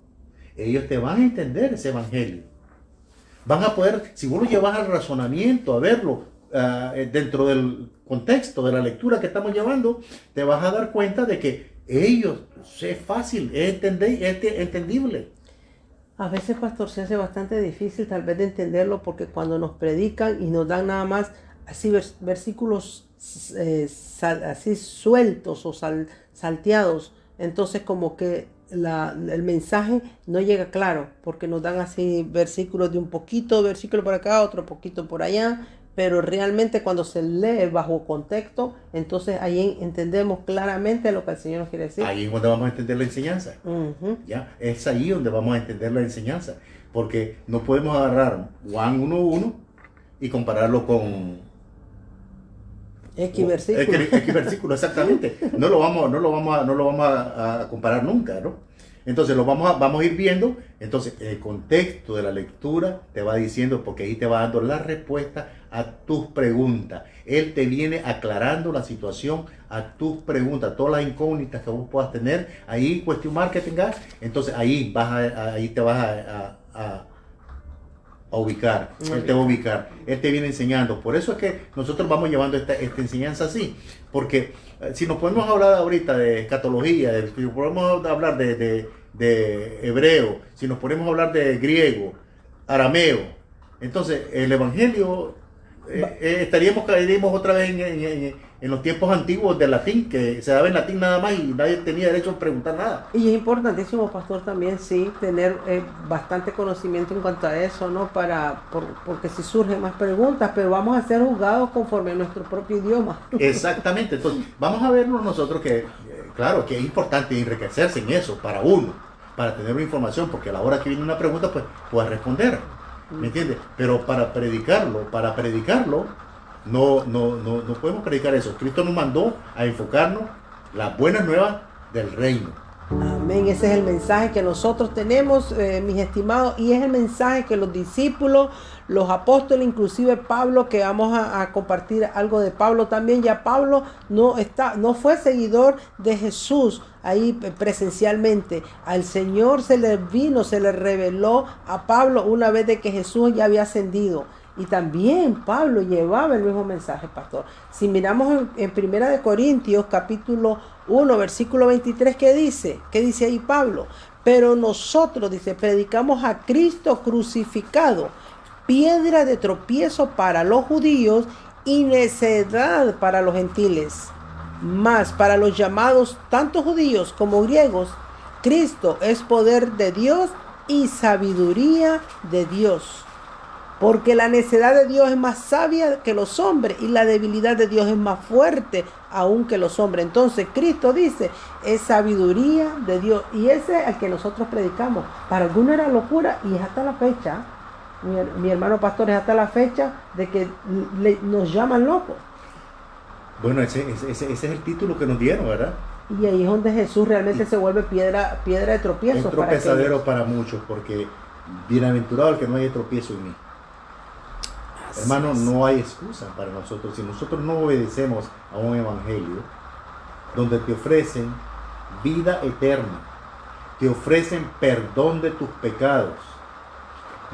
ellos te van a entender ese evangelio. Van a poder, si vos lo llevas al razonamiento, a verlo dentro del contexto de la lectura que estamos llevando, te vas a dar cuenta de que ellos, es fácil, es entendible. A veces, pastor, se hace bastante difícil tal vez de entenderlo, porque cuando nos predican y nos dan nada más así versículos así sueltos o salteados, entonces como que el mensaje no llega claro, porque nos dan así versículos de un poquito, versículo por acá, otro poquito por allá, pero realmente cuando se lee bajo contexto, entonces ahí entendemos claramente lo que el Señor nos quiere decir. Ahí es donde vamos a entender la enseñanza. ¿Ya? Es ahí donde vamos a entender la enseñanza, porque no podemos agarrar Juan 1:1 y compararlo con X versículo. X versículo, exactamente. No lo vamos a comparar nunca, ¿no? Entonces vamos a ir viendo. Entonces el contexto de la lectura te va diciendo, porque ahí te va dando la respuesta a tus preguntas. Él te viene aclarando la situación a tus preguntas, todas las incógnitas que vos puedas tener, ahí question mark que tengas. Entonces ahí te vas a ubicar. Él te va a ubicar. Él te viene enseñando. Por eso es que nosotros vamos llevando esta enseñanza así. Porque si nos podemos hablar ahorita de escatología, si nos podemos hablar de hebreo, si nos podemos hablar de griego, arameo, Entonces, el Evangelio, caeríamos otra vez en los tiempos antiguos del latín, que se daba en latín nada más y nadie tenía derecho a preguntar nada. Y es importantísimo, pastor, también sí, tener bastante conocimiento en cuanto a eso, ¿no? Porque si surgen más preguntas, pero vamos a ser juzgados conforme a nuestro propio idioma. Exactamente, entonces vamos a vernos nosotros que, claro, que es importante enriquecerse en eso para uno, para tener una información, porque a la hora que viene una pregunta, pues puedes responder, ¿me entiendes? Pero para predicarlo, no podemos predicar eso. Cristo nos mandó a enfocarnos las buenas nuevas del reino. Amén, ese es el mensaje que nosotros tenemos, mis estimados, y es el mensaje que los discípulos, los apóstoles, inclusive Pablo, que vamos a compartir algo de Pablo también. Ya Pablo no fue seguidor de Jesús ahí presencialmente. Al Señor se le reveló a Pablo una vez de que Jesús ya había ascendido. Y también Pablo llevaba el mismo mensaje, pastor. Si miramos en Primera de Corintios, capítulo 1, versículo 23, ¿qué dice? ¿Qué dice ahí Pablo? Pero nosotros, dice, predicamos a Cristo crucificado, piedra de tropiezo para los judíos y necedad para los gentiles. Mas para los llamados, tanto judíos como griegos, Cristo es poder de Dios y sabiduría de Dios. Porque la necedad de Dios es más sabia que los hombres y la debilidad de Dios es más fuerte aún que los hombres. Entonces Cristo dice, es sabiduría de Dios, y ese es el que nosotros predicamos. Para algunos era locura, y es hasta la fecha, mi hermano pastor, es hasta la fecha de que nos llaman locos. Bueno, ese es el título que nos dieron, ¿verdad? Y ahí es donde Jesús realmente se vuelve piedra de tropiezo. Un tropezadero para muchos, porque bienaventurado el que no haya tropiezo en mí. Hermano, no hay excusa para nosotros. Si nosotros no obedecemos a un evangelio donde te ofrecen vida eterna, te ofrecen perdón de tus pecados,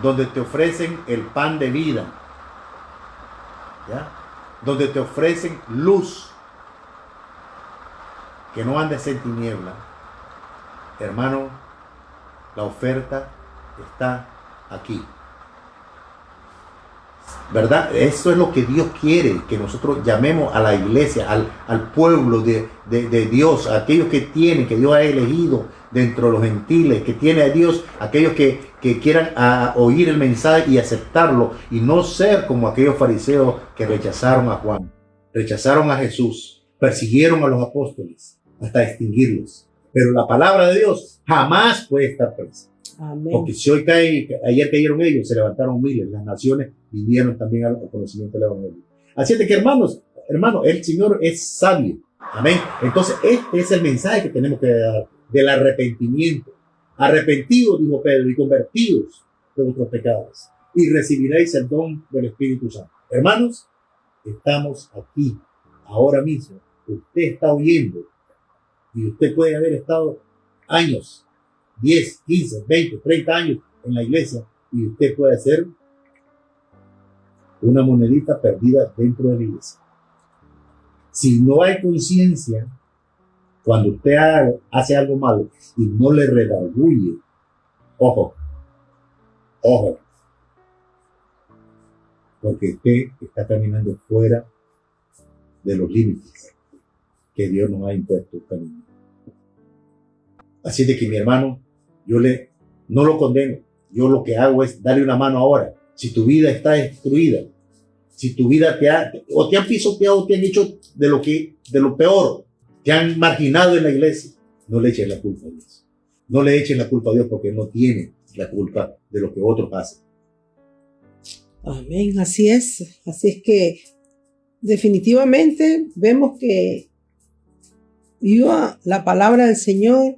donde te ofrecen el pan de vida, ¿ya? Donde te ofrecen luz, que no andes en tiniebla, hermano, la oferta está aquí. ¿Verdad? Eso es lo que Dios quiere, que nosotros llamemos a la iglesia, al pueblo de Dios, a aquellos que Dios ha elegido dentro de los gentiles, que tiene a Dios, aquellos que quieran oír el mensaje y aceptarlo, y no ser como aquellos fariseos que rechazaron a Juan, rechazaron a Jesús, persiguieron a los apóstoles hasta extinguirlos. Pero la palabra de Dios jamás puede estar presa. Amén. Porque si hoy ayer cayeron ellos, se levantaron miles, las naciones vinieron también al conocimiento del evangelio. Así es de que hermano, el Señor es sabio. Amén. Entonces este es el mensaje que tenemos que dar, del arrepentimiento. Arrepentidos, dijo Pedro, y convertidos de vuestros pecados, y recibiréis el don del Espíritu Santo. Hermanos, estamos aquí, ahora mismo. Usted está oyendo, y usted puede haber estado años, 10, 15, 20, 30 años en la iglesia, y usted puede ser una monedita perdida dentro de la iglesia. Si no hay conciencia, cuando usted hace algo malo y no le redarguye, ojo, porque usted está caminando fuera de los límites que Dios nos ha impuesto caminar. Así de que mi hermano, no lo condeno. Yo lo que hago es darle una mano ahora. Si tu vida está destruida, si tu vida te han pisoteado, te han hecho de lo peor, te han marginado en la iglesia, no le eches la culpa a Dios. No le eches la culpa a Dios, porque no tiene la culpa de lo que otros hacen. Amén, así es. Así es que definitivamente vemos que la palabra del Señor,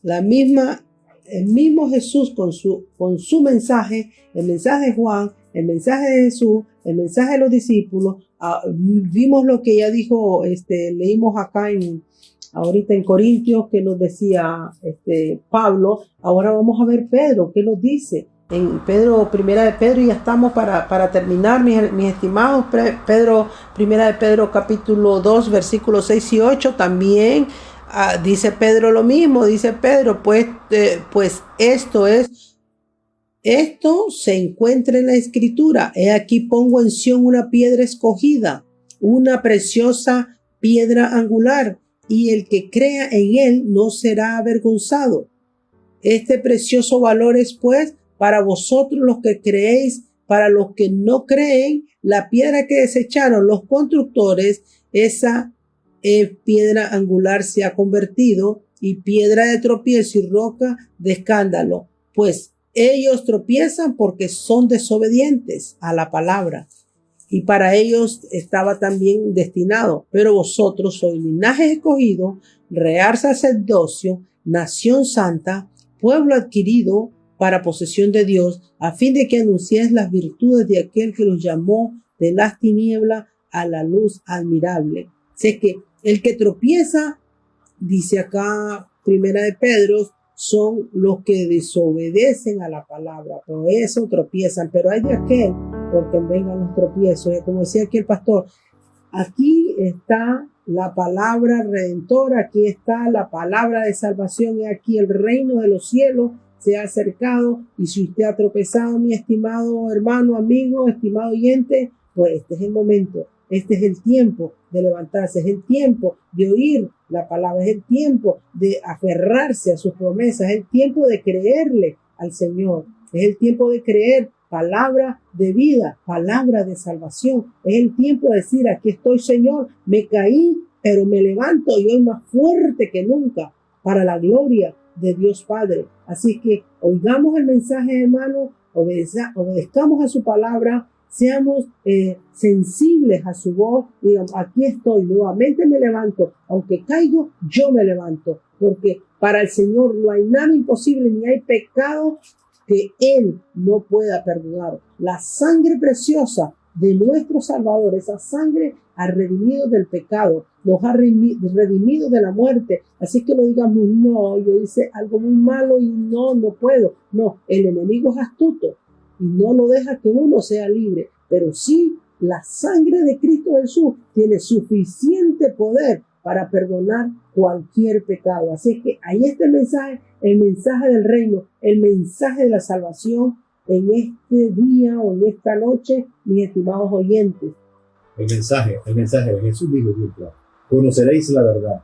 el mismo Jesús con su mensaje, el mensaje de Juan, el mensaje de Jesús, el mensaje de los discípulos. Vimos lo que ya dijo, leímos acá ahorita en Corintios, que nos decía Pablo. Ahora vamos a ver Pedro, ¿qué nos dice? En Primera de Pedro, y ya estamos para terminar, mis estimados. Primera de Pedro, capítulo 2, versículos 6 y 8, también dice Pedro lo mismo. Dice Pedro, pues esto es Esto se encuentra en la Escritura. He aquí pongo en Sión una piedra escogida, una preciosa piedra angular, y el que crea en él no será avergonzado. Este precioso valor es, pues, para vosotros los que creéis. Para los que no creen, la piedra que desecharon los constructores, esa piedra angular se ha convertido, y piedra de tropiezo y roca de escándalo, pues ellos tropiezan porque son desobedientes a la palabra, y para ellos estaba también destinado. Pero vosotros sois linaje escogido, real sacerdocio, nación santa, pueblo adquirido para posesión de Dios, a fin de que anunciéis las virtudes de aquel que los llamó de las tinieblas a la luz admirable. Sé que el que tropieza, dice acá Primera de Pedro, son los que desobedecen a la palabra, por eso tropiezan. Pero hay de aquel, porque vengan los tropiezos, como decía aquí el pastor, aquí está la palabra redentora, aquí está la palabra de salvación, y aquí el reino de los cielos se ha acercado. Y si usted ha tropezado, mi estimado hermano, amigo, estimado oyente, pues este es el momento, este es el tiempo de levantarse, es el tiempo de oír la palabra, es el tiempo de aferrarse a sus promesas, es el tiempo de creerle al Señor, es el tiempo de creer palabra de vida, palabra de salvación. Es el tiempo de decir: aquí estoy, Señor, me caí, pero me levanto y hoy más fuerte que nunca, para la gloria de Dios Padre. Así que oigamos el mensaje, hermano, obedezcamos a su palabra, seamos sensibles a su voz, digamos: aquí estoy, nuevamente me levanto, aunque caigo, yo me levanto, porque para el Señor no hay nada imposible, ni hay pecado que Él no pueda perdonar. La sangre preciosa de nuestro Salvador, esa sangre ha redimido del pecado, nos ha redimido de la muerte. Así que no digamos: no, yo hice algo muy malo y no puedo. No, el enemigo es astuto y no lo deja que uno sea libre. Pero sí, la sangre de Cristo Jesús tiene suficiente poder para perdonar cualquier pecado. Así que ahí está el mensaje del reino, el mensaje de la salvación en este día o en esta noche, mis estimados oyentes. El mensaje de Jesús dijo bien claro: conoceréis la verdad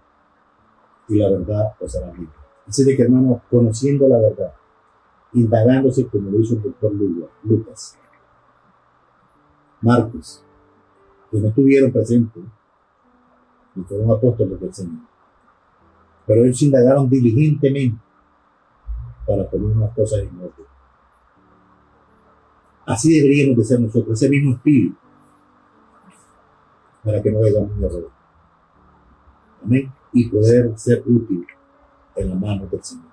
y la verdad os hará libre. Así de que, hermanos, conociendo la verdad, indagándose, como lo hizo el doctor Lucas, Marcos, que no estuvieron presentes y fueron apóstoles del Señor, pero ellos indagaron diligentemente para poner unas cosas en orden. Así deberíamos de ser nosotros, ese mismo espíritu, para que no hagamos un error. Amén. Y poder ser útil en la mano del Señor.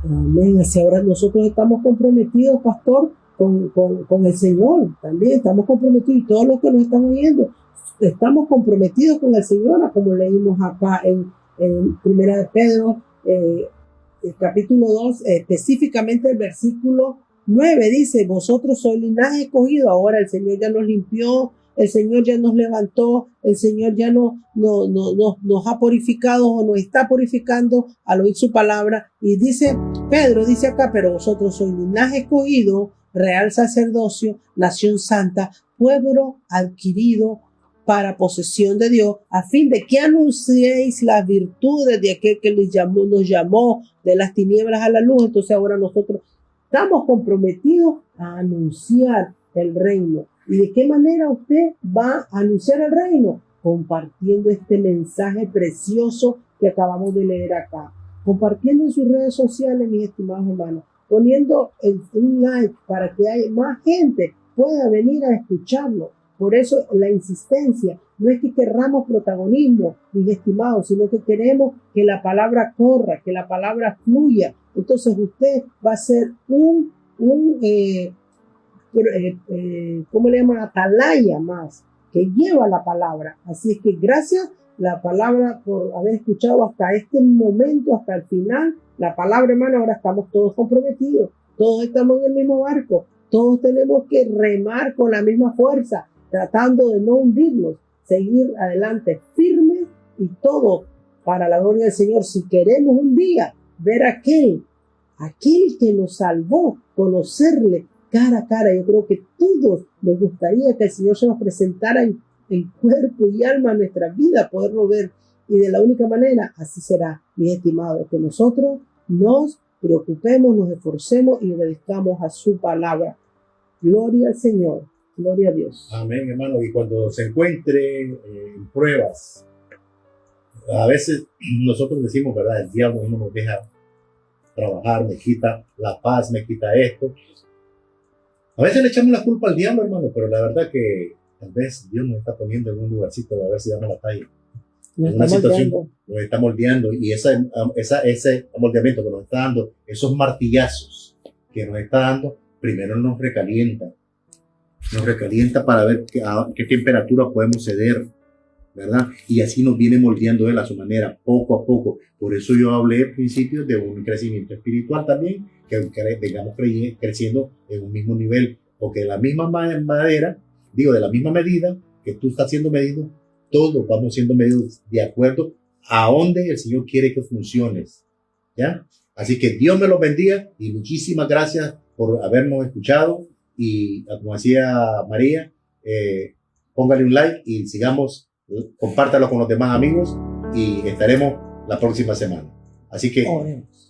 Amén. Así ahora nosotros estamos comprometidos, pastor, con el Señor. También estamos comprometidos, y todos los que nos están oyendo, estamos comprometidos con el Señor, como leímos acá en Primera de Pedro, el capítulo 2, específicamente el versículo 9, dice: vosotros sois linaje escogido. Ahora el Señor ya nos limpió, el Señor ya nos levantó, el Señor ya nos ha purificado, o nos está purificando al oír su palabra. Y dice Pedro, dice acá: pero vosotros sois linaje escogido, real sacerdocio, nación santa, pueblo adquirido para posesión de Dios, a fin de que anunciéis las virtudes de aquel que nos llamó de las tinieblas a la luz. Entonces ahora nosotros estamos comprometidos a anunciar el reino. ¿Y de qué manera usted va a anunciar el reino? Compartiendo este mensaje precioso que acabamos de leer acá. Compartiendo en sus redes sociales, mis estimados hermanos. Poniendo un like para que más gente pueda venir a escucharlo. Por eso la insistencia. No es que querramos protagonismo, mis estimados, sino que queremos que la palabra corra, que la palabra fluya. Entonces usted va a ser ¿cómo le llaman? Atalaya más, que lleva la palabra. Así es que gracias la palabra por haber escuchado hasta este momento, hasta el final. La palabra, hermano, ahora estamos todos comprometidos, todos estamos en el mismo barco, todos tenemos que remar con la misma fuerza, tratando de no hundirnos, seguir adelante firmes, y todo para la gloria del Señor. Si queremos un día ver aquel que nos salvó, conocerle cara a cara. Yo creo que todos nos gustaría que el Señor se nos presentara en cuerpo y alma en nuestra vida, poderlo ver. Y de la única manera, así será, mi estimado, que nosotros nos preocupemos, nos esforcemos y obedezcamos a su palabra. Gloria al Señor, gloria a Dios. Amén, hermano. Y cuando se encuentre en pruebas, a veces nosotros decimos, ¿verdad? El diablo no nos deja trabajar, me quita la paz, me quita esto. A veces le echamos la culpa al diablo, hermano, pero la verdad que tal vez Dios nos está poniendo en un lugarcito a ver si damos la talla. En una situación nos está moldeando, y ese moldeamiento que nos está dando, esos martillazos que nos está dando, primero nos recalienta para ver a qué temperatura podemos ceder, ¿verdad? Y así nos viene moldeando Él a su manera, poco a poco. Por eso yo hablé al principio de un crecimiento espiritual también, que vengamos creciendo en un mismo nivel, porque de la misma madera, de la misma medida que tú estás siendo medido, todos vamos siendo medidos de acuerdo a donde el Señor quiere que funciones, ¿ya? Así que Dios me los bendiga y muchísimas gracias por habernos escuchado. Y como decía María, póngale un like y sigamos, compártalo con los demás amigos y estaremos la próxima semana. Así que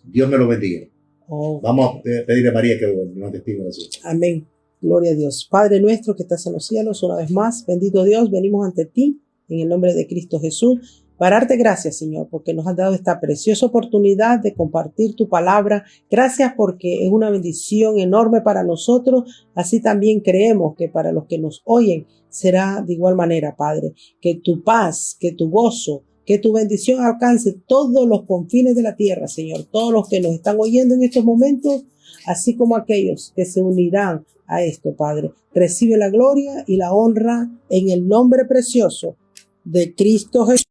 Dios me lo bendiga. Vamos a pedirle a María que nos despida. Amén. Gloria a Dios. Padre nuestro que estás en los cielos, una vez más, bendito Dios, venimos ante ti en el nombre de Cristo Jesús para darte gracias, Señor, porque nos has dado esta preciosa oportunidad de compartir tu palabra. Gracias porque es una bendición enorme para nosotros. Así también creemos que para los que nos oyen será de igual manera, Padre. Que tu paz, que tu gozo, que tu bendición alcance todos los confines de la tierra, Señor. Todos los que nos están oyendo en estos momentos, así como aquellos que se unirán a esto, Padre. Recibe la gloria y la honra en el nombre precioso de Cristo Jesús.